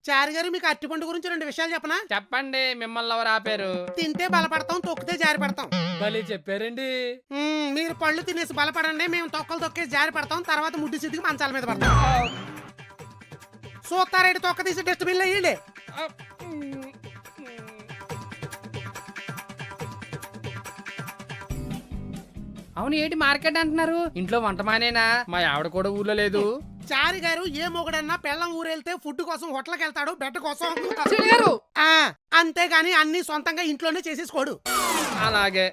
చారి గారు మీకు అరటిపండు గురించి 2 విషయాలు చెప్పనా? చెప్పండి, మిమ్మల్ని ఎవరు ఆపారు? తింటే బలపడతాం, తొక్కితే జారి పడతాం. భలే చెప్పారండి. మీరు పళ్ళు తినేసి బలపడండి, మేము తొక్కలు తొక్కేసి జారి పడతాం. తర్వాత ముడ్డి సిద్ధికి మంచాల మీద పడతాం. సూత్తారేడు తొక్క తీసి డస్ట్బిన్ లో వేయండి. అవును, ఏంటి మార్కెట్ అంటున్నారు? ఇంట్లో వంట మానేనా? మా ఆవిడ కూడా ఊర్లో లేదు. చారి గారు ఏ మొగుడన్నా పెళ్ళం ఊరెళ్తే ఫుడ్ కోసం హోటల్కి వెళ్తాడు, బెడ్ కోసం. గారు ఆ అంతేగాని అన్ని సొంతంగా ఇంట్లోనే చేసేసుకోడు. అలాగే.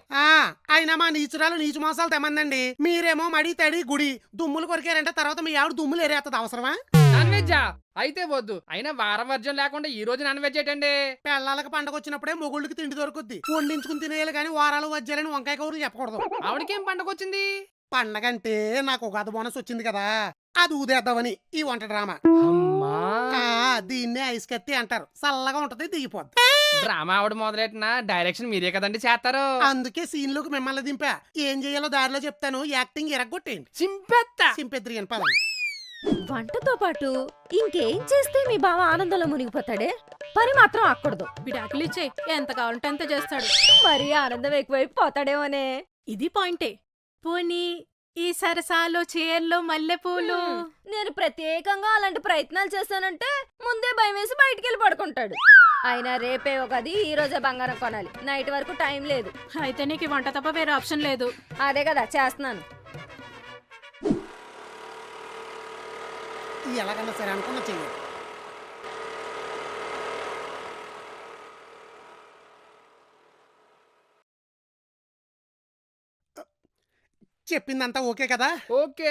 అయినా మా నీచురాలు నీచు మోసాలు తెమ్మందండి. మీరేమో మడి తడి గుడి దుమ్ములు కొరికారంటే తర్వాత మీ ఆవిడ దుమ్ములు ఏరేస్తుంది. అవసరమా? నాన్ వెజ్జా? అయితే వద్దు. అయినా వారం వర్జం లేకుండా ఈ రోజు నాన్ వెజ్ ఏంటండి? పెళ్ళాలకు పండగ వచ్చినప్పుడే మొగుళ్ళకి తిండి దొరుకుద్ది. వండించుకుని తినేయాలి కానీ వారాలు వజ్జాలని వంకాయ కౌరులు చెప్పకూడదు. ఆవిడకేం పండగ వచ్చింది? పండగంటే నాకు ఉగాది బోనస్ వచ్చింది కదా, అది ఊదేద్దామని ఈ వంట డ్రామా. అమ్మా, దీన్నే ఐస్ కత్తి అంటారు. చల్లగా ఉంటది, దిగిపోద్ది. డ్రామా ఆవిడ మొదలెట్టిన డైరెక్షన్ మీరే కదండి చేస్తారు. అందుకే సీన్ లోకి మిమ్మల్ని దింపా. ఏం చేయాలో దారిలో చెప్తాను, యాక్టింగ్ ఎరగొట్టేయండి. చింపెత్తా. సింపెద్రి అని పదం. వంటతో పాటు ఇంకేం చేస్తే మీ బావ ఆనందంలో మునిగిపోతాడే? పని మాత్రం ఆకూడదు. విడాకులిచ్చే ఎంత కావాలంటే అంత చేస్తాడు. మరీ ఆనందం ఎక్కువైపు పోతాడేమోనే. ఇది పాయింటే. పోనీ ఈ సరసాలో చీరలో మల్లెపూలు. నేను ప్రత్యేకంగా అలాంటి ప్రయత్నాలు చేశానంటే ముందే భయం వేసి బయటికి వెళ్ళి పడుకుంటాడు. అయినా రేపే ఒకది, ఈ రోజే బంగారం కొనాలి. నైట్ వరకు టైం లేదు. అయితే నీకు ఈ వంట తప్ప వేరే ఆప్షన్ లేదు. అదే కదా చేస్తున్నాను. ఎలాగన్నా సరే అనుకున్నా చెయ్యాలి. చెప్పిందంతా ఓకే కదా? ఓకే.